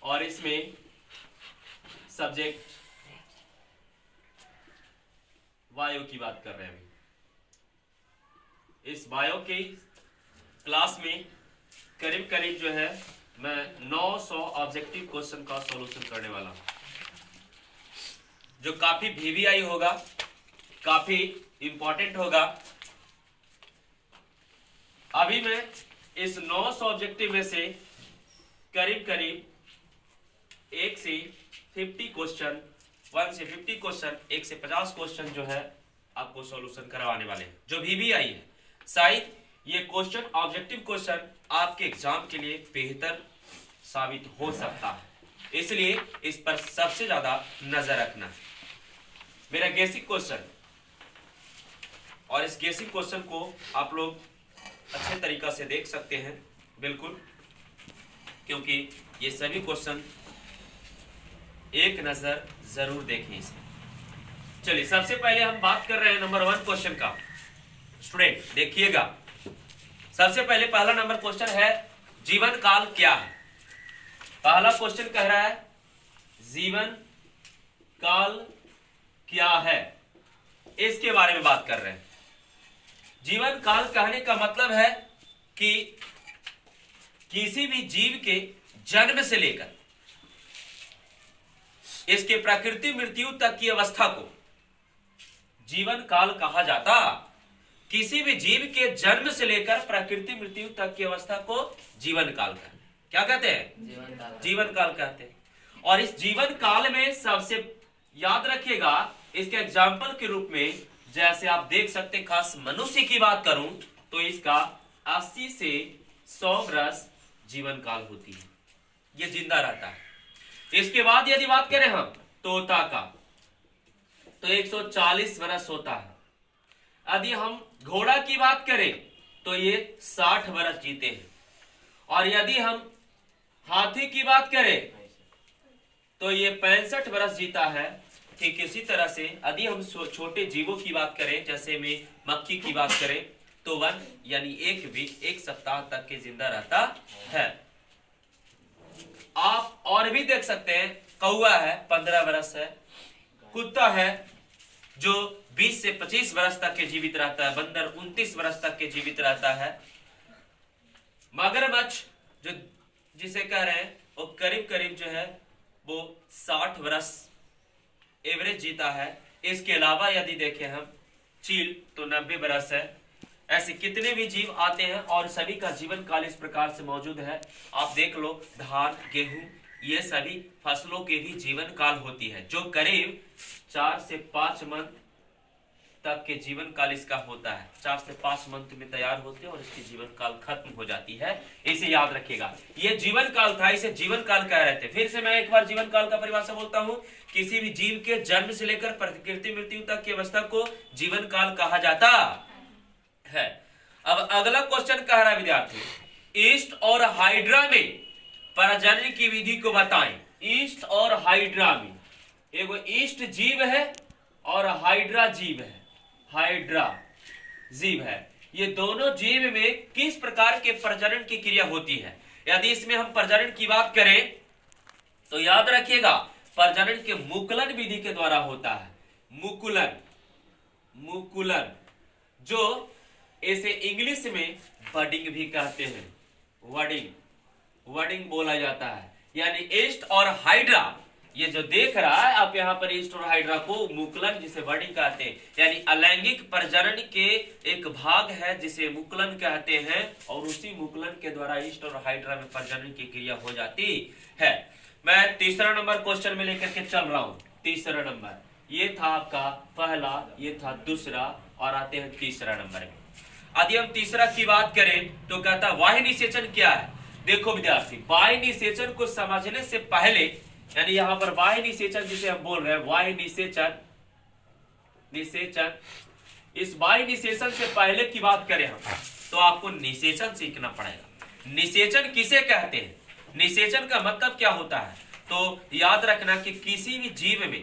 और इसमें subject bio की बात कर रहे हैं। इस बायो की क्लास में करीब करीब जो है मैं 900 ऑब्जेक्टिव क्वेश्चन का सॉल्यूशन करने वाला हूं, जो काफी वीवीआई होगा, काफी इंपॉर्टेंट होगा। अभी मैं इस 900 ऑब्जेक्टिव में से करीब करीब 1 से 50 क्वेश्चन, 1 से 50 क्वेश्चन, 1 से 50 क्वेश्चन जो है आपको सॉल्यूशन करवाने वाले हैं, जो वीवीआई है। शायद ये क्वेश्चन, ऑब्जेक्टिव क्वेश्चन आपके एग्जाम के लिए बेहतर साबित हो सकता है, इसलिए इस पर सबसे ज्यादा नजर रखना है। मेरा गेसिंग क्वेश्चन, और इस गेसिंग क्वेश्चन को आप लोग अच्छे तरीका से देख सकते हैं, बिल्कुल, क्योंकि ये सभी क्वेश्चन एक नजर जरूर देखें इसे। चलिए, सबसे पहले हम बात कर रहे हैं नंबर 1 क्वेश्चन का। स्टूडेंट देखिएगा, सबसे पहले पहला नंबर क्वेश्चन है जीवन काल क्या है। पहला क्वेश्चन कह रहा है जीवन काल क्या है, इसके बारे में बात कर रहे हैं। जीवन काल कहने का मतलब है कि किसी भी जीव के जन्म से लेकर इसके प्रकृति मृत्यु तक की अवस्था को जीवन काल कहा जाता। किसी भी जीव के जन्म से लेकर प्रकृति मृत्यु तक की अवस्था को जीवन काल कहते हैं। क्या कहते हैं? जीवन काल कहते हैं। और इस जीवन काल में सबसे याद रखिएगा, इसके एग्जाम्पल के रूप में जैसे आप देख सकते, खास मनुष्य की बात करूं तो इसका 80 से 100 वर्ष जीवन काल होती है, ये जिंदा रहता है। इसके बाद यदि बात करें हम तोता का, तो 140 वर्ष होता है। यदि हम घोड़ा की बात करें तो ये 60 वर्ष जीते हैं। और यदि हम हाथी की बात करें तो ये 65 वर्ष जीता है। ठीक इसी तरह से यदि हम छोटे जीवों की बात करें, जैसे में मक्खी की बात करें, तो 1 यानी एक सप्ताह तक के जिंदा रहता है। आप और भी देख सकते हैं, कौवा है 15 वर्ष है, कुत्ता है जो 20 से 25 वर्ष तक के जीवित रहता है, बंदर 29 वर्ष तक के जीवित रहता है, मगरमच्छ जो जिसे कह रहे हैं वो करीब करीब जो है वो 60 वर्ष एवरेज जीता है। इसके अलावा यदि देखें हम चील तो 90 वर्ष है। ऐसे कितने भी जीव आते हैं और सभी का जीवन काल इस प्रकार से मौजूद है। आप देख लो, धान, गेहूं, ये सभी फसलों के भी जीवन काल होती है, जो करीब 4 से 5 मंथ तक के जीवन काल इसका होता है। 4 से 5 मंथ में तैयार होते हैं और इसकी जीवन काल खत्म हो जाती है। इसे याद रखिएगा, ये जीवन काल था, इसे जीवन काल कह रहे थे। फिर से मैं एक बार जीवन काल का परिभाषा बोलता हूं, किसी भी जीव के जन्म से लेकर प्रकृति मृत्यु तक की अवस्था को जीवन काल कहा जाता है। अब अगला क्वेश्चन कह रहा है विद्यार्थी, ईस्ट और हाइड्रा में प्रजनन की विधि को बताएं। ईस्ट और हाइड्रा में, एगो ईस्ट जीव है और हाइड्रा जीव है, हाइड्रा जीव है। ये दोनों जीव में किस प्रकार के प्रजनन की क्रिया होती है। यदि इसमें हम प्रजनन की बात करें तो याद रखिएगा, प्रजनन के मुकुलन विधि के द्वारा होता है। मुकुलन, मुकुलन, जो इसे इंग्लिश में बडिंग भी कहते हैं, वडिंग, वडिंग बोला जाता है। यानी ईस्ट और हाइड्रा, ये जो देख रहा है आप यहाँ पर ईस्ट और हाइड्रा को मुकुलन जिसे वर्डिंग कहते हैं, यानी अलैंगिक प्रजनन के एक भाग है जिसे मुकुलन कहते हैं, और उसी मुकुलन के द्वारा ईस्ट और हाइड्रा में प्रजनन की क्रिया हो जाती है। मैं तीसरा नंबर क्वेश्चन में लेकर के चल रहा हूँ। तीसरा नंबर, ये था आपका पहला, ये था दूसरा, और आते हैं तीसरा नंबर में। यदि हम तीसरा की बात करें तो कहता है वाह्य निषेचन क्या है। देखो विद्यार्थी, वाह्य निषेचन को समझने से पहले, यानी यहाँ पर वाह्य निषेचन जिसे हम बोल रहे हैं, वाह्य निषेचन, निषेचन, इस वाह्य निषेचन से पहले की बात करें हम तो आपको निषेचन सीखना पड़ेगा। निषेचन किसे कहते हैं, निषेचन का मतलब क्या होता है, तो याद रखना कि किसी भी जीव में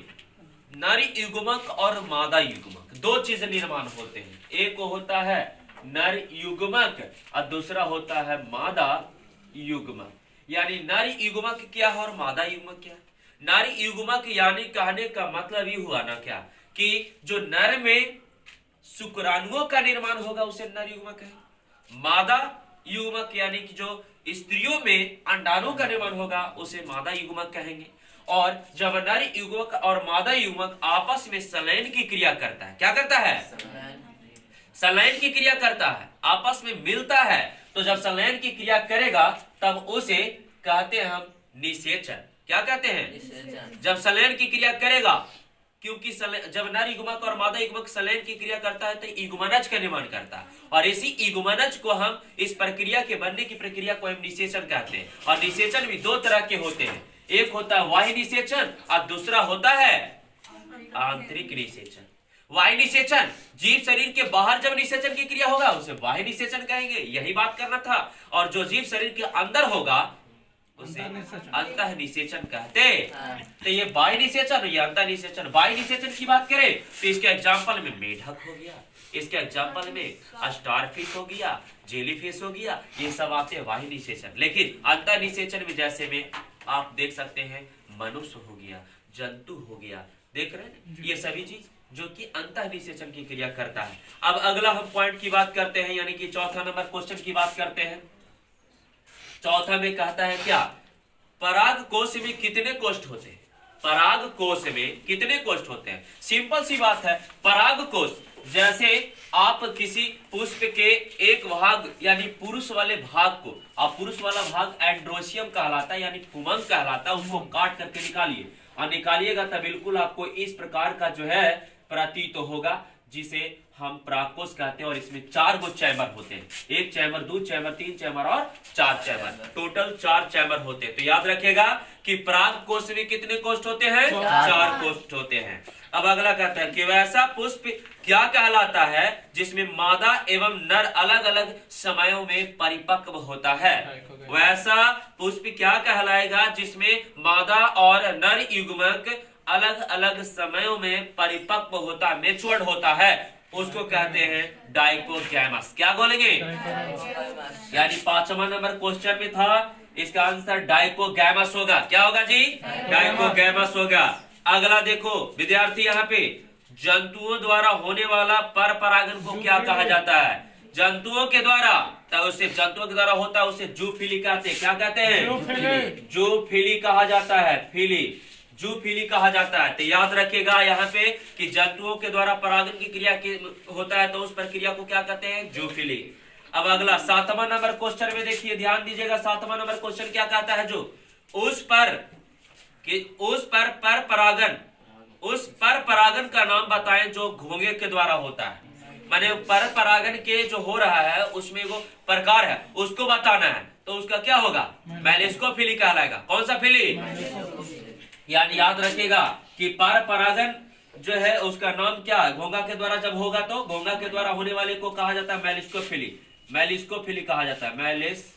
नर युग्मक और मादा युग्मक दो चीज निर्माण होते हैं। एक होता है नर युग्मक और दूसरा होता है मादा युग्मक। यानी नर युग्मक क्या है और मादा युग्मक क्या है। नर युग्मक यानी कहने का मतलब ये हुआ ना क्या कि जो नर में शुक्राणुओं का निर्माण होगा उसे नर युग्मक है। मादा युग्मक यानी कि जो स्त्रियों में अंडाणुओं का निर्माण होगा उसे मादा युग्मक कहेंगे। और जब नर युग्मक और मादा युग्मक आपस में संलयन की क्रिया करता है, क्या करता है, संलयन की क्रिया करता है, आपस में मिलता है, तो जब संलयन की क्रिया करेगा तब उसे कहते हैं हम निषेचन। क्या कहते हैं, जब संलयन की क्रिया करेगा, क्योंकि जब नर युग्मक और मादा युग्मक संलयन की क्रिया करता है तो युग्मनज का निर्माण करता है, और इसी युग्मनज को हम इस प्रक्रिया के बनने की प्रक्रिया को हम निषेचन कहते हैं। और निषेचन भी दो तरह के होते हैं, एक होता है बाह्य निषेचन और दूसरा होता है आंतरिक निषेचन। बाह्य निषेचन जीव शरीर के बाहर जब निषेचन की क्रिया होगा उसे बाह्य निषेचन कहेंगे, यही बात करना था। और जो जीव शरीर के अंदर होगा उसे अंतः निषेचन कहते हैं। तो ये बाह्य निषेचन, ये अंतः निषेचन। बाह्य निषेचन की बात करें तो इसके एग्जाम्पल में मेढक हो गया, इसके एग्जाम्पल में स्टारफिश हो गया, जेलीफिश हो गया, ये सब आते हैं बाह्य निषेचन। लेकिन अंतः निषेचन में जैसे में आप देख सकते हैं मनुष्य हो गया, जंतु हो गया, देख रहे हैं, ये सभी चीज जो कि अंतः निषेचन की क्रिया करता है। अब अगला हम पॉइंट की बात करते हैं, यानी कि चौथा नंबर क्वेश्चन की बात करते हैं। चौथा में कहता है क्या, पराग कोश में कितने कोष्ठ होते हैं, पराग कोश में कितने कोष्ठ होते हैं। सिंपल सी बात है, पराग कोश जैसे आप किसी पुष्प के एक भाग यानी पुरुष वाले भाग को, आप पुरुष वाला भाग एंड्रोसियम कहलाता है यानी पुमंग कहलाता है, उसको काट करके निकालिए और निकालिएगा तब बिल्कुल आपको इस प्रकार का जो है प्रतीत होगा, जिसे हम परागकोश कहते हैं। और इसमें 4 गो चैम्बर होते हैं, 1 चैम्बर, 2 चैम्बर, 3 चैम्बर और 4 चैम्बर, टोटल 4 चैम्बर होते हैं। तो याद रखिएगा कि परागकोश में कितने कोष्ठ होते हैं, 4 कोष्ठ होते हैं। अब अगला कहता है कि वैसा पुष्प क्या कहलाता है जिसमें मादा एवं नर अलग अलग समयों में परिपक्व होता है। वैसा पुष्प क्या कहलाएगा जिसमें मादा और नर युग्मक अलग अलग समयों में परिपक्व होता, मैच्योर्ड होता है, उसको कहते हैं डाइकोगैमस। क्या बोलेंगे, यानी 5वां नंबर क्वेश्चन में था, इसका आंसर डाइकोगैमस होगा। क्या होगा जी, डाइकोगैमस होगा। अगला देखो विद्यार्थी, यहाँ पे जंतुओं द्वारा होने वाला पर परागन को क्या कहा जाता है, जंतुओं के द्वारा, तो उसे जंतुओं के द्वारा होता है उसे जूफिली कहते हैं। क्या कहते हैं, जूफिली कहा जाता है, फिली, जूफिली कहा जाता है। तो याद रखिएगा यहाँ पे कि जंतुओं के द्वारा परागन की क्रिया होता है तो उस प्रक्रिया को क्या कहते हैं, जूफिली। अब अगला 7वां नंबर क्वेश्चन में देखिए, ध्यान दीजिएगा, 7वां नंबर क्वेश्चन क्या कहता है, जो उस पर परागन का नाम बताएं जो घोंगे के द्वारा होता है। माने पर परागन के जो हो रहा है उसमें वो प्रकार है उसको बताना है, तो उसका क्या होगा, मेलिस्कोफिली कहलाएगा। कौन सा फिली, यानी याद रखिएगा कि पर परागन जो है उसका नाम क्या है, घोंगा के द्वारा जब होगा तो घोंगा के द्वारा होने वाले को कहा जाता है मेलिस्कोफिली, मेलिस्कोफिली कहा जाता है, मेलिस्कोफिली,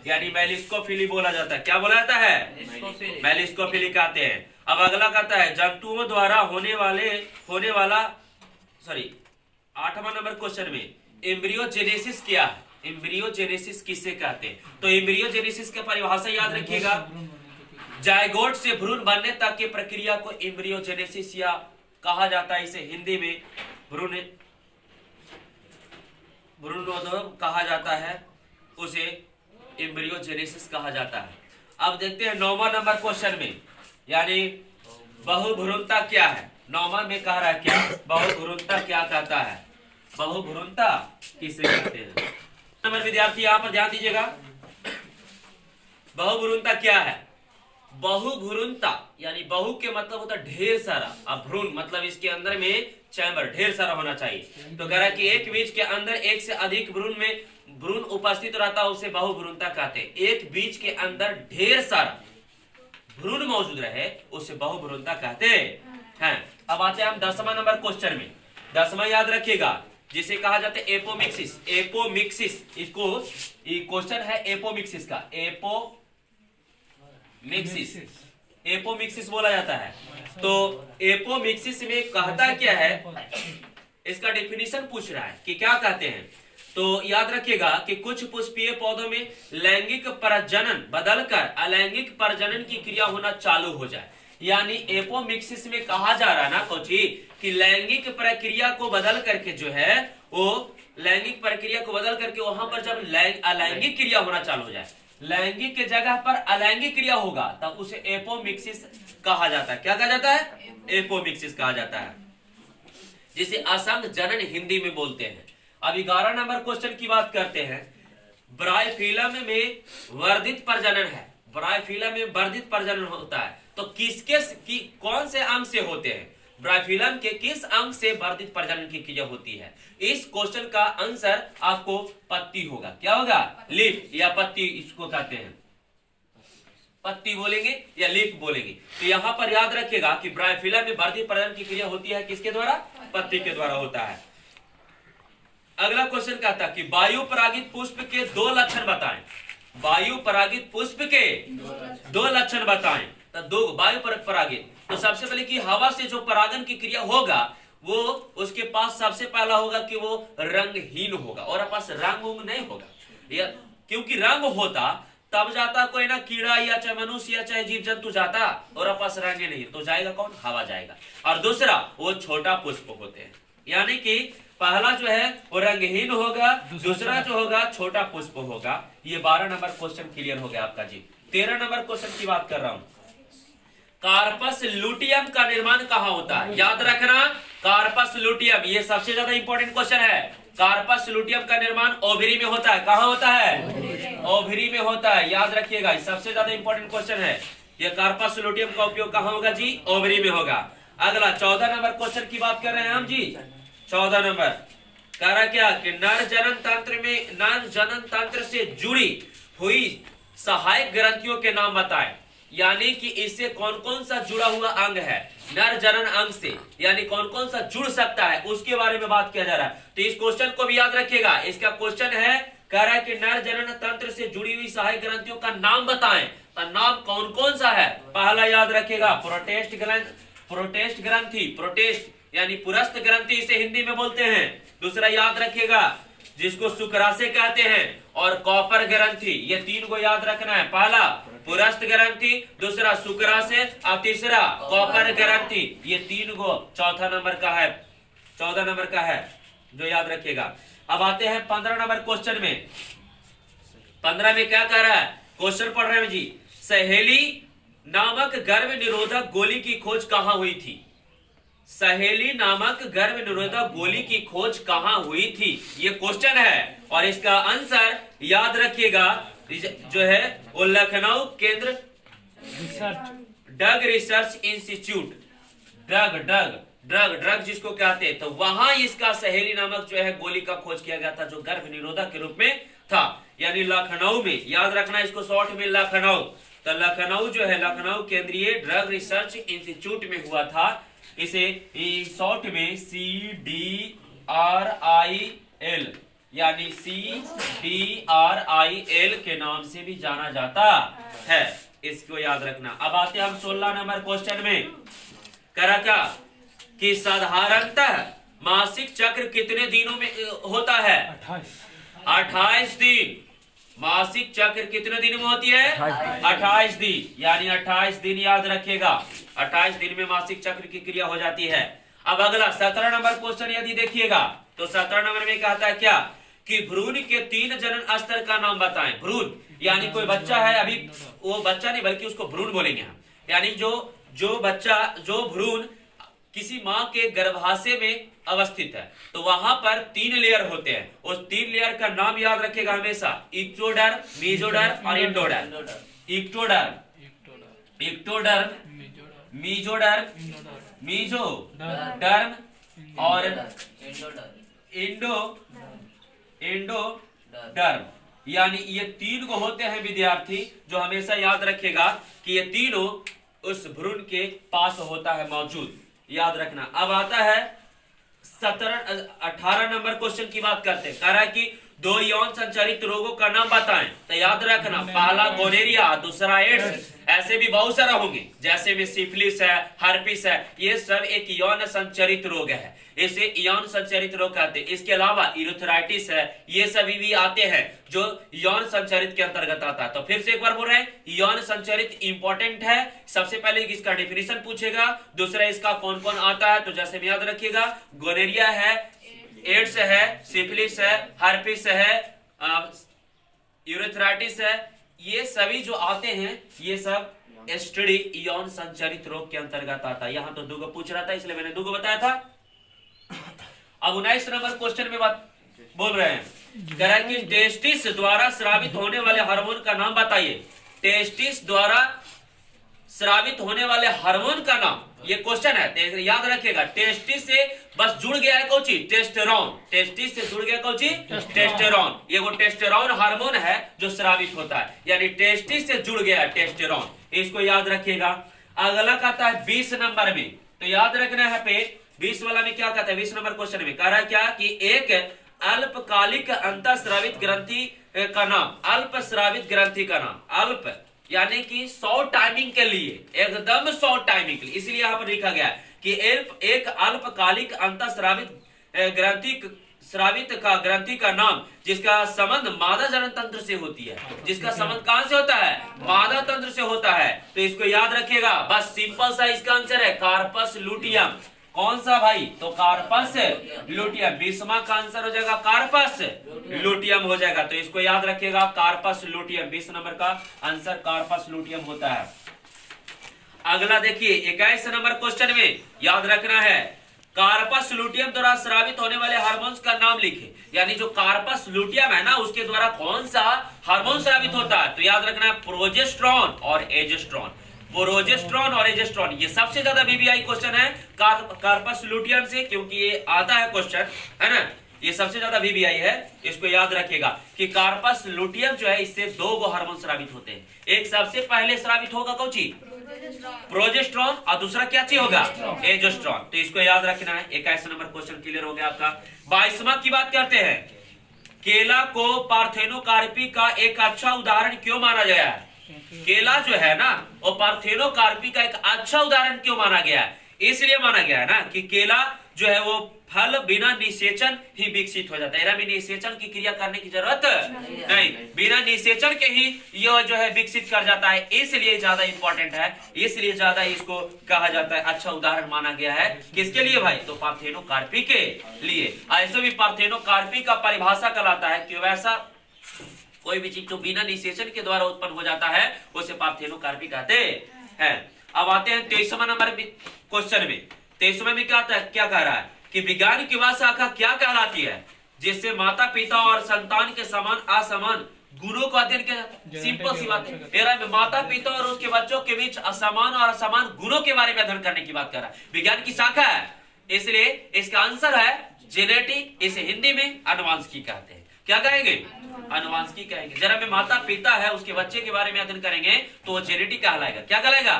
यानी मेलिस्कोफिली बोला जाता है। क्या बोला जाता है, मेलिस्कोफिली कहते हैं। अब अगला कहता है जंतुओं द्वारा होने वाला 8वां नंबर क्वेश्चन में एम्ब्रियोजेनेसिस क्या है, एम्ब्रियोजेनेसिस किसे कहते हैं। तो एम्ब्रियोजेनेसिस की परिभाषा याद रखिएगा, जायगोट से भ्रूण बनने तक की प्रक्रिया को एम्ब्रियोजेनेसिस या कहा जाता है, इसे हिंदी में भ्रूणोद्भव कहा जाता है, उसे एम्ब्रियोजेनेसिस कहा जाता है। अब देखते हैं 9वां नंबर क्वेश्चन में, यानी बहुभ्रूणता क्या है। 9वां में कह रहा है क्या, बहुभ्रूणता क्या कहता है, बहुभ्रूणता किसे कहते हैं। नंबर विद्यार्थी यहाँ पर ध्यान दीजिएगा, बहुभ्रूणता क्या है। बहुभ्रूणता यानी बहु के मतलब होता है ढेर सारा, अब भ्रूण मतलब इसके अंदर में चैम्बर ढेर सारा होना चाहिए। तो कह रहा है कि एक बीज के अंदर एक से अधिक भ्रूण उपस्थित रहता है उसे बहुभ्रूणता कहते हैं। एक बीज के अंदर ढेर सारा भ्रूण मौजूद रहे उसे बहुभ्रूणता कहते हैं। अब आते हैं हम 10वां नंबर क्वेश्चन में। 10वां याद रखिएगा जिसे कहा जाता है एपोमिक्सिस। एपोमिक्सिस, इसको ये क्वेश्चन है एपोमिक्सिस का, एपोमिक्सिस बोला जाता है। तो एपोमिक्सिस में कहता क्या है, इसका डेफिनेशन पूछ रहा है कि क्या कहते हैं। तो याद रखिएगा कि कुछ पुष्पीय पौधों में लैंगिक प्रजनन बदलकर अलैंगिक प्रजनन की क्रिया होना चालू हो जाए, यानी एपोमिक्सिस में कहा जा रहा है ना कोची कि लैंगिक प्रक्रिया को बदल करके जो है वो लैंगिक प्रक्रिया को बदल करके वहां पर जब अलैंगिक क्रिया होना चालू हो जाए, लैंगिक के जगह पर अलैंगिक क्रिया होगा तब उसे एपोमिक्सिस कहा जाता है। क्या कहा जाता है? एपोमिक्सिस कहा जाता है, जिसे असंग जनन हिंदी में बोलते हैं। अब 11 नंबर क्वेश्चन की बात करते हैं। ब्रायफिलम में वर्धित प्रजनन है, ब्रायफिलम में वर्धित प्रजनन होता है, तो कौन से अंग से होते हैं? ब्रायफिलम के किस अंग से वर्धित प्रजनन की क्रिया होती है? इस क्वेश्चन का आंसर आपको पत्ती होगा। क्या होगा? लीफ या पत्ती इसको कहते हैं, पत्ती बोलेंगे या लीफ बोलेंगे। तो यहां पर याद रखिएगा कि ब्रायफिलम में वर्धित प्रजनन की क्रिया होती है किसके द्वारा? पत्ती के द्वारा होता है। अगला क्वेश्चन कहता है कि वायु परागित पुष्प के 2 लक्षण बताएं। वायु परागित पुष्प के 2 लक्षण बताएं। तो 2 वायु परागित, तो सबसे पहले कि हवा से जो परागन की क्रिया होगा वो उसके पास सबसे पहला होगा कि वो रंगहीन होगा और पास रंग उंग नहीं होगा, क्योंकि रंग होता तब जाता कोई ना कीड़ा या चाहे मनुष्य या चाहे जीव जंतु जाता, और पास रंग नहीं तो जाएगा कौन? हवा जाएगा। और दूसरा वो छोटा पुष्प होते हैं, यानी कि पहला जो है वो रंगहीन होगा, दूसरा जो होगा छोटा पुष्प होगा। ये 12 नंबर क्वेश्चन क्लियर हो गया आपका जी। 13 नंबर क्वेश्चन की बात कर रहा हूं। कार्पस लुटियम का निर्माण कहाँ होता है? याद रखना, कार्पस लुटियम ये सबसे ज्यादा इंपॉर्टेंट क्वेश्चन है। कार्पस लुटियम का निर्माण ओवरी में होता है। कहाँ होता है? ओवरी में होता है, याद रखिएगा, सबसे ज्यादा इंपॉर्टेंट क्वेश्चन है। ये कार्पस लुटियम का उपयोग कहाँ होगा जी? ओवरी में होगा। अगला 14 नंबर क्वेश्चन की बात कर रहे हैं हम जी। 14 नंबर कह रहा क्या कि नर जनन तंत्र से जुड़ी हुई सहायक ग्रंथियों के नाम बताएं, यानी कि इससे कौन कौन सा जुड़ा हुआ अंग है नर जनन अंग से, यानी कौन कौन सा जुड़ सकता है उसके बारे में बात किया जा रहा है। तो इस क्वेश्चन को भी याद रखिएगा। इसका क्वेश्चन है, कह रहा है कि नर जनन तंत्र से जुड़ी हुई सहायक ग्रंथियों का नाम बताएं। तो नाम कौन कौन सा है? पहला याद रखिएगा प्रोटेस्ट ग्रंथि, प्रोटेस्ट यानी पुरस्त ग्रंथि इसे हिंदी में बोलते हैं। दूसरा याद रखिएगा जिसको शुक्राशय कहते हैं, और कॉपर ग्रंथि, ये 3 को याद रखना है। पहला पुरस्त ग्रंथि, दूसरा शुक्राशय और तीसरा कॉपर ग्रंथि, ये 3 को 14 नंबर का है, 14 नंबर का है जो याद रखिएगा। अब आते हैं 15 नंबर क्वेश्चन में। 15 में क्या कह रहा है? क्वेश्चन पढ़ रहे हैं जी। सहेली नामक गर्भ निरोधक गोली की खोज कहां हुई थी? सहेली नामक गर्भ निरोधक गोली की खोज कहां हुई थी? ये क्वेश्चन है, और इसका आंसर याद रखिएगा जो है वो लखनऊ केंद्र ड्रग रिसर्च इंस्टीट्यूट, ड्रग जिसको कहते हैं, तो वहां इसका सहेली नामक जो है गोली का खोज किया गया था, जो गर्भ निरोधक के रूप में था, यानी लखनऊ में। याद रखना इसको शॉर्ट में लखनऊ। तो लखनऊ जो है लखनऊ केंद्रीय ड्रग रिसर्च इंस्टीट्यूट में हुआ था। इसे शॉर्ट में CDRIL यानी CDRIL के नाम से भी जाना जाता है, इसको याद रखना। अब आते हैं हम 16 नंबर क्वेश्चन में। करा क्या कि साधारणतः मासिक चक्र कितने दिनों में होता है? 28 दिन। मासिक चक्र कितने दिन में होती है? 28 दिन, यानी 28 दिन याद रखिएगा। 28 दिन में मासिक चक्र की क्रिया हो जाती है। अब अगला 17 नंबर क्वेश्चन यदि देखिएगा तो 17 नंबर में कहता है क्या कि भ्रूण के 3 जनन स्तर का नाम बताएं। भ्रूण यानी कोई बच्चा है, अभी वो बच्चा नहीं बल्कि उसको भ्रूण बोलेंगे हम, यानी जो भ्रूण किसी माँ के गर्भाशय में अवस्थित है, तो वहां पर 3 लेयर होते हैं। उस 3 लेयर का नाम याद रखिएगा हमेशा, इक्टोडर्म, मेसोडर्म और एंडोडर्म। इक्टोडर्म, मेसोडर्म, मेसोडर्म और एंडोडर्म, यानी ये 3 को होते हैं विद्यार्थी, जो हमेशा याद रखिएगा कि ये तीनों उस भ्रूण के पास होता है मौजूद, याद रखना। अब आता है 18 नंबर क्वेश्चन की बात करते हैं। कह रहा है कि दो यौन संचारित रोगों का नाम बताएं। तो याद रखना, पहला गोनेरिया, दूसरा एड्स। ऐसे भी बहुत सारा होंगे, जैसे में सिफिलिस है, हर्पिस है, ये सब एक यौन संचारित रोग है, इसे यौन संचारित रोग कहते हैं। इसके अलावा यूरेथ्राइटिस है, ये सभी भी आते हैं जो यौन संचारित के अंतर्गत आता है। तो फिर से एक बार बोल रहे हैं, यौन संचारित इंपॉर्टेंट है। सबसे पहले इसका डेफिनेशन पूछेगा, दूसरा इसका कौन कौन आता है, तो जैसे में याद रखिएगा, गोनेरिया है, एड्स है, सिफिलिस है, हर्पिस है, यूरेथ्राइटिस है, ये सभी जो आते हैं ये सब एसटीडी यौन संचारित रोग के अंतर्गत आता है। यहाँ तो दो पूछ रहा था, इसलिए मैंने दो बताया था। अब 19 नंबर क्वेश्चन में बात बोल रहे हैं, कह रहा है कि टेस्टिस द्वारा स्रावित होने वाले हार्मोन का नाम बताइए। टेस्टिस द्वारा स्रावित होने वाले हार्मोन का नाम, ये क्वेश्चन है, याद रखिएगा। टेस्टिस से बस जुड़ गया है कौची, टेस्टेरोन। टेस्टिस से जुड़ गया कौची, टेस्टेरोन। ये वो टेस्टेरोन हार्मोन है जो स्रावित होता है, यानी टेस्टिस से जुड़ गया टेस्टेरोन, इसको याद रखिएगा। अगला कहता है 20 नंबर में, तो याद रखना है पे 20 वाला में क्या कहता है, 20 नंबर क्वेश्चन में कह रहा है क्या कि एक अल्पकालिक अंतःस्रावित ग्रंथि का नाम, अल्प स्रावित ग्रंथि का नाम, अल्प यानी कि शॉर्ट टाइमिंग के लिए, एकदम शॉर्ट टाइमिंग के लिए, इसलिए यहाँ पर लिखा गया कि एक अल्पकालिक अंतःस्रावित ग्रंथि का नाम जिसका संबंध मादा जनन तंत्र से होती है, जिसका संबंध कहां से होता है, मादा तंत्र से होता है। तो इसको याद रखिएगा, बस सिंपल सा इसका आंसर है कार्पस लुटियम। कौन सा भाई, तो कार्पस लुटियम। 20वां का आंसर हो जाएगा कार्पस लुटियम हो जाएगा, तो इसको याद रखिएगा, कार्पस लुटियम। 20 नंबर का आंसर कार्पस लुटियम होता है। अगला देखिए 21 नंबर क्वेश्चन में याद रखना है, कार्पस लुटियम द्वारा स्रावित होने वाले हार्मोन्स का नाम लिखे। यानी जो कार्पस लुटियम है ना, उसके द्वारा कौन सा हार्मोन स्रावित होता है, तो याद रखना है प्रोजेस्टेरोन और एजेस्ट्रॉन। प्रोजेस्टेरोन और एजेस्ट्रॉन, ये सबसे ज्यादा बीबीआई क्वेश्चन है कार्पस लुटियम से, क्योंकि ये आता है क्वेश्चन, है ना, ये सबसे ज्यादा बीबीआई है। इसको याद रखिएगा कि कार्पस लुटियम जो है, इससे दो गो हार्मोन स्रावित होते हैं। एक सबसे पहले स्रावित होगा कौची, प्रोजेस्टेरोन, और दूसरा क्या चीज होगा, एजेस्ट्रॉन। तो इसको याद रखना है। 21 नंबर क्वेश्चन क्लियर हो गया आपका। 22वां की बात करते हैं, केला को पार्थेनोकार्पी का एक अच्छा उदाहरण क्यों माना गया है। केला जो है ना, वो पार्थेनोकार्पी का एक अच्छा उदाहरण क्यों माना गया है, इसलिए माना गया है ना कि केला जो है वो फल बिना निषेचन ही विकसित हो जाता है। एरा में निषेचन की क्रिया करने की जरूरत नहीं, बिना निषेचन के ही यह जो है विकसित कर जाता है, इसलिए ज्यादा इंपॉर्टेंट है, इसलिए ज्यादा इसको कहा जाता है, अच्छा उदाहरण माना गया है। किसके लिए भाई, तो पार्थेनोकार्पी के लिए। ऐसे भी पार्थेनोकार्पी का परिभाषा कहलाता है कि वैसा कोई भी चीज जो बिना निषेचन के द्वारा उत्पन्न हो जाता है उसे पार्थेनोकार्पी कहते हैं। अब आते हैं 23वां नंबर क्वेश्चन में। 23वें में क्या कह रहा है कि विज्ञान की वह शाखा क्या कहलाती है जिससे माता पिता और संतान के समान असमान गुणों को अध्ययन किया जाता है। सिंपल सी बात है, माता पिता और उसके बच्चों के बीच असमान और असमान गुणों के बारे में अध्ययन करने की बात कर रहा है। विज्ञान की शाखा है, इसलिए इसका आंसर है जेनेटिक। इसे हिंदी में अनुवांशिकी कहते हैं। क्या कहेंगे, अनुवांशिकी कहेंगे। जरा में माता पिता है उसके बच्चे के बारे में अध्ययन करेंगे तो वो जेनेटिक कहलाएगा। क्या कहलाएगा,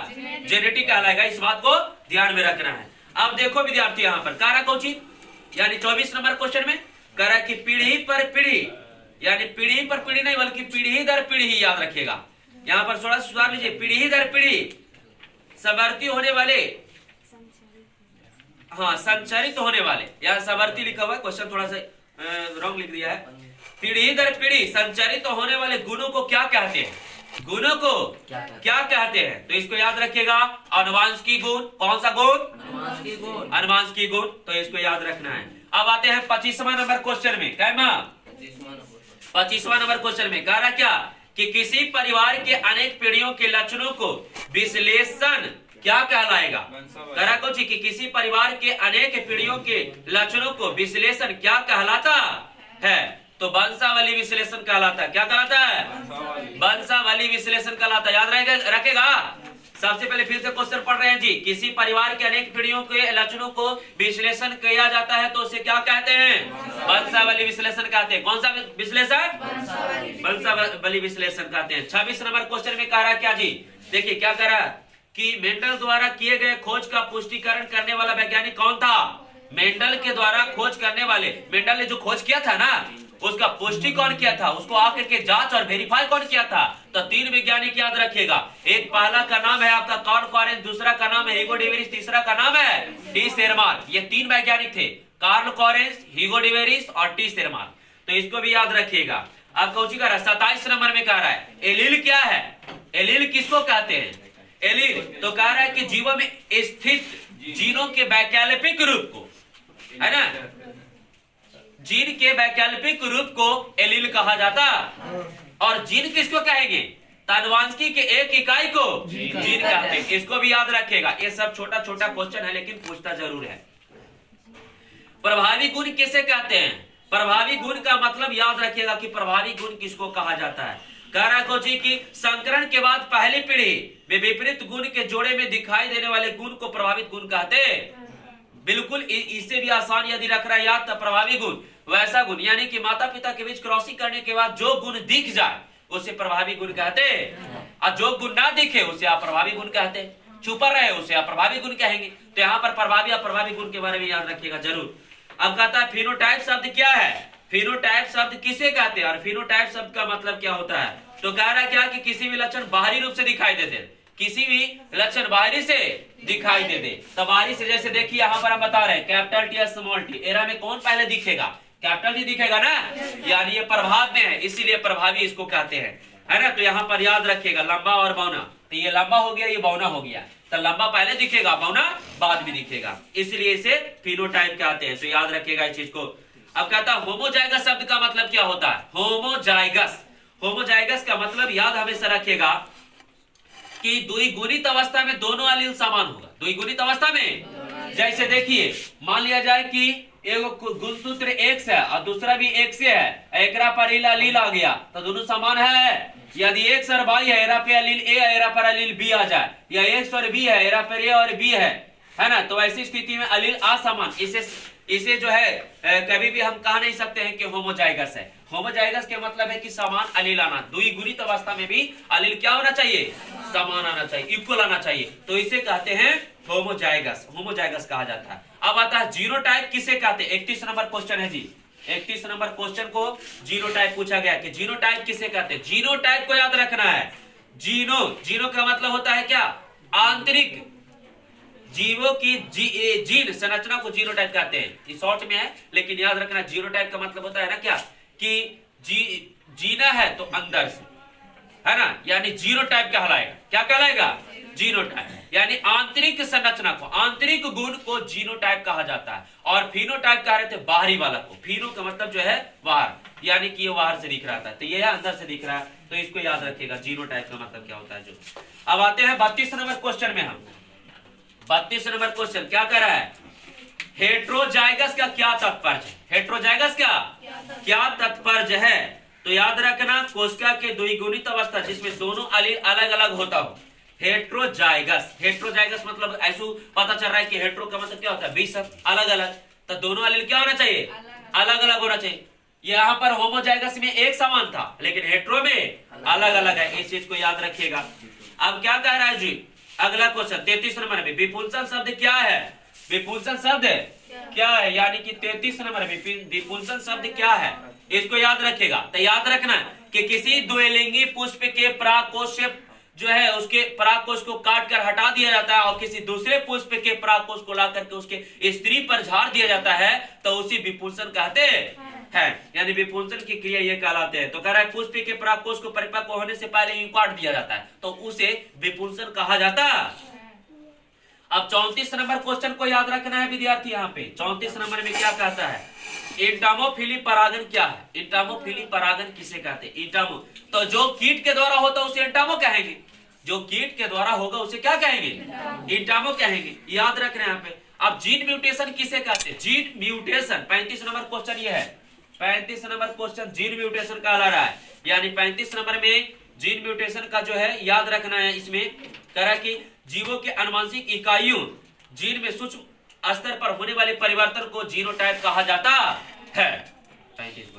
जेनेटिक कहलाएगा। इस बात को ध्यान में रखना है। अब देखो विद्यार्थी, यहाँ पर कह रहा कौची, यानी 24 नंबर क्वेश्चन में कह रहा कि पीढ़ी पर पीढ़ी, यानी पीढ़ी पर पीढ़ी नहीं बल्कि पीढ़ी दर पीढ़ी, याद रखिएगा। यहाँ पर थोड़ा सुधार लीजिए, पीढ़ी दर पीढ़ी सवर्ती होने वाले, हाँ संचरित होने वाले, यहाँ सवर्ती लिखा हुआ है, क्वेश्चन थोड़ा सा रॉन्ग लिख दिया है। पीढ़ी दर पीढ़ी संचरित होने वाले गुणों को क्या कहते हैं, गुणों को क्या कहते हैं, तो इसको याद रखिएगा, अनुवांशिकी गुण। कौन सा गुण, अनुवांशिकी गुण, तो इसको याद रखना है। अब आते हैं 25वां नंबर क्वेश्चन में। क्या 25वां नंबर क्वेश्चन में कह रहा क्या कि किसी परिवार के अनेक पीढ़ियों के लक्षणों को विश्लेषण क्या कहलाएगा। कह रहा कुछ कि किसी परिवार के अनेक पीढ़ियों के लक्षणों को विश्लेषण क्या कहलाता है, तो वंशावली विश्लेषण कहलाता है। क्या कहलाता है, वंशावली विश्लेषण कहलाता है। याद रखेगा। सबसे पहले फिर से क्वेश्चन पढ़ रहे हैं जी, किसी परिवार के अनेक पीढ़ियों के लक्षणों को विश्लेषण किया जाता है तो उसे क्या कहते हैं, वंशावली विश्लेषण कहते हैं। कौन सा विश्लेषण, वंशावली विश्लेषण कहते हैं। 26 नंबर क्वेश्चन में कह रहा है क्या जी, देखिए क्या कह रहा है कि मेंडल द्वारा किए गए खोज का पुष्टिकरण करने वाला वैज्ञानिक कौन था। मेंडल के द्वारा खोज करने वाले, मेंडल ने जो खोज किया था ना, उसका पुष्टि कौन किया था, उसको आकर के जांच और वेरीफाई कौन किया था। तो 3 वैज्ञानिक याद रखिएगा, एक पहला का नाम है आपका कार्ल कॉरेंस, दूसरा का नाम है ह्यूगो डेविस, तीसरा का नाम है टी शेरमान। ये 3 वैज्ञानिक थे, कार्ल कॉरेंस, ह्यूगो डेविस और टी शेरमान। तो इसको भी याद रखिएगा। अब कौची कर रहा है, 27 नंबर में कह रहा है एलील क्या है, एलील किसको कहते हैं, एलील तो कह रहा है कि जीवों में स्थित जीनों के वैकल्पिक रूप को, है ना, जीन के वैकल्पिक रूप को एलील कहा जाता। और जीन किसको कहेंगे, तानवांस्की के एक इकाई को जीन कहते हैं। इसको भी याद रखेगा। ये सब छोटा छोटा क्वेश्चन है लेकिन पूछता जरूर है। प्रभावी गुण किसे कहते हैं, प्रभावी गुण का मतलब याद रखिएगा कि प्रभावी गुण किसको कहा जाता है। कह रहा है जी कि संकरण के बाद पहली पीढ़ी में विपरीत गुण के जोड़े में दिखाई देने वाले गुण को प्रभावित गुण कहते हैं। बिल्कुल इससे भी आसान यदि रख रहा है याद, तो प्रभावी गुण वैसा गुण यानी कि माता पिता के बीच क्रॉसिंग करने के बाद जो गुण दिख जाए उसे प्रभावी गुण कहते हैं, और जो गुण ना दिखे उसे अप्रभावी गुण कहते हैं। छुपा रहे उसे अप्रभावी गुण कहेंगे। तो यहाँ पर प्रभावी अप्रभावी गुण के बारे में याद रखिएगा जरूर। अब कहता है फिनोटाइप शब्द क्या है, फिनोटाइप शब्द किसे कहते हैं और फिनोटाइप शब्द का मतलब क्या होता है। तो कह रहा है क्या कि किसी भी लक्षण बाहरी रूप से दिखाई देते, किसी भी लक्षण बाहरी से दिखाई दे दे। तो बाहरी से जैसे देखिए यहाँ पर हम बता रहे हैं कैपिटल टी या स्मॉल टी, एरा में कौन पहले दिखेगा, कैपिटल टी दिखेगा ना, यानी ये प्रभाव में है इसीलिए प्रभावी इसको कहते हैं, है ना। तो यहाँ पर याद रखिएगा लंबा और बौना, तो ये लंबा हो गया ये बौना हो गया, तो लंबा पहले दिखेगा बौना बाद में दिखेगा, इसलिए इसे फिनोटाइप कहते हैं। तो याद रखिएगा इस चीज को। अब कहता है होमोजाइगस शब्द का मतलब क्या होता है, होमोजाइगस, होमोजाइगस का मतलब याद हमेशा रखिएगा कि द्विगुणित अवस्था में दोनों अलील समान होगा। द्विगुणित अवस्था में जैसे देखिए मान लिया जाए कि एक गुणसूत्र X है और दूसरा भी X है, एकरा पर अलील आ गया तो दोनों समान है। यदि X और Y है, एरा पे अलील A है, एरा पर अलील B आ जाए, या X और B है, एरा पर A और B है ना, तो ऐसी स्थिति में अलील असमान, इसे जो है कभी भी हम कह नहीं सकते हैं कि होमोजाइगस है। होमोजाइगस के मतलब है कि समान अलील आना, द्विगुणित अवस्था में भी अलील क्या होना चाहिए, समान आना चाहिए, इक्वल आना चाहिए, तो इसे कहते हैं होमोजाइगस, होमोजाइगस कहा जाता है। अब आता है जीनोटाइप किसे कहते हैं, 31 नंबर क्वेश्चन है जी, 31 नंबर क्वेश्चन को जीनोटाइप पूछा गया कि जीनोटाइप किसे कहते हैं। जीनोटाइप को याद रखना है, जीनो का मतलब होता है क्या, आंतरिक जीवों की जीन संरचना को जीनोटाइप कहते हैं। ये शॉर्ट में है लेकिन याद रखना जीनोटाइप का मतलब होता है ना क्या कि जीना है तो अंदर से, है ना, यानी जीनोटाइप कहलाएगा, क्या कहलाएगा, जीनोटाइप, यानी आंतरिक संरचना को, आंतरिक गुण को जीनोटाइप कहा जाता है। और फिनोटाइप कह रहे थे बाहरी वाला को, फिनो का मतलब जो है बाहर, यानी कि ये बाहर से दिख रहा था, तो ये अंदर से दिख रहा है, तो इसको याद रखिएगा जीनोटाइप का मतलब क्या होता है। जो अब आते हैं 32 नंबर क्वेश्चन में, हम 32 नंबर क्वेश्चन क्या कर रहा है, हेट्रोजाइगस का क्या तात्पर्य है, हेट्रोजाइगस का क्या तात्पर्य है। तो याद रखना कोशिका के द्विगुणित अवस्था जिसमें दोनों अलील अलग अलग होता हो, हेट्रोजाइगस, हेट्रोजाइगस मतलब ऐसा पता चल रहा है कि हेट्रो का मतलब क्या होता है, 20 अलग अलग, तो दोनों अलील क्या होना चाहिए, अलग अलग होना चाहिए। यहाँ पर होमोजाइगस में एक समान था लेकिन हेट्रो में अलग अलग है, इस चीज को याद रखिएगा। अब क्या कह रहा है जी, अगला क्वेश्चन 33 नंबर में विपुंसन शब्द क्या है, विपुंसन शब्द क्या है, यानी कि 33 नंबर में विपुंसन शब्द क्या है, इसको याद रखिएगा। तो याद रखना कि किसी द्विलिंगी पुष्प के परागकोश जो है उसके परागकोश को काट कर हटा दिया जाता है और किसी दूसरे पुष्प के परागकोश को ला करके उसके स्त्री पर झाड़ दिया जाता है, तो उसी विपुंसन कहते हैं, यानी विपुंसन की क्रिया ये कहलाते हैं। तो कह रहा है पुष्प के परागकोश को परिपक्व होने से पहले ही काट दिया जाता है तो उसे विपुंसन कहा जाता है। अब 34 नंबर क्वेश्चन को याद रखना है विद्यार्थी, यहाँ पे 34 नंबर में क्या कहता है, इंटामोफिली परागन क्या है, इंटामोफिली परागन किसे कहते हैं, इंटामो, तो जो कीट के द्वारा होता है उसे इंटामो कहेंगे, जो कीट के द्वारा होगा उसे क्या कहेंगे, इंटामो कहेंगे, याद रखना है यहाँ पे। अब जीन म्यूटेशन किसे कहते हैं, जीन म्यूटेशन, 35 नंबर क्वेश्चन ये है, 35 नंबर क्वेश्चन जीन म्यूटेशन कहला रहा है, यानी 35 नंबर में जीन म्यूटेशन का जो है याद रखना है। इसमें कह रहा है कि जीवों के आनुवंशिक इकाइयों जीन में सूक्ष्म स्तर पर होने वाले परिवर्तन को जीनोटाइप कहा जाता है। 35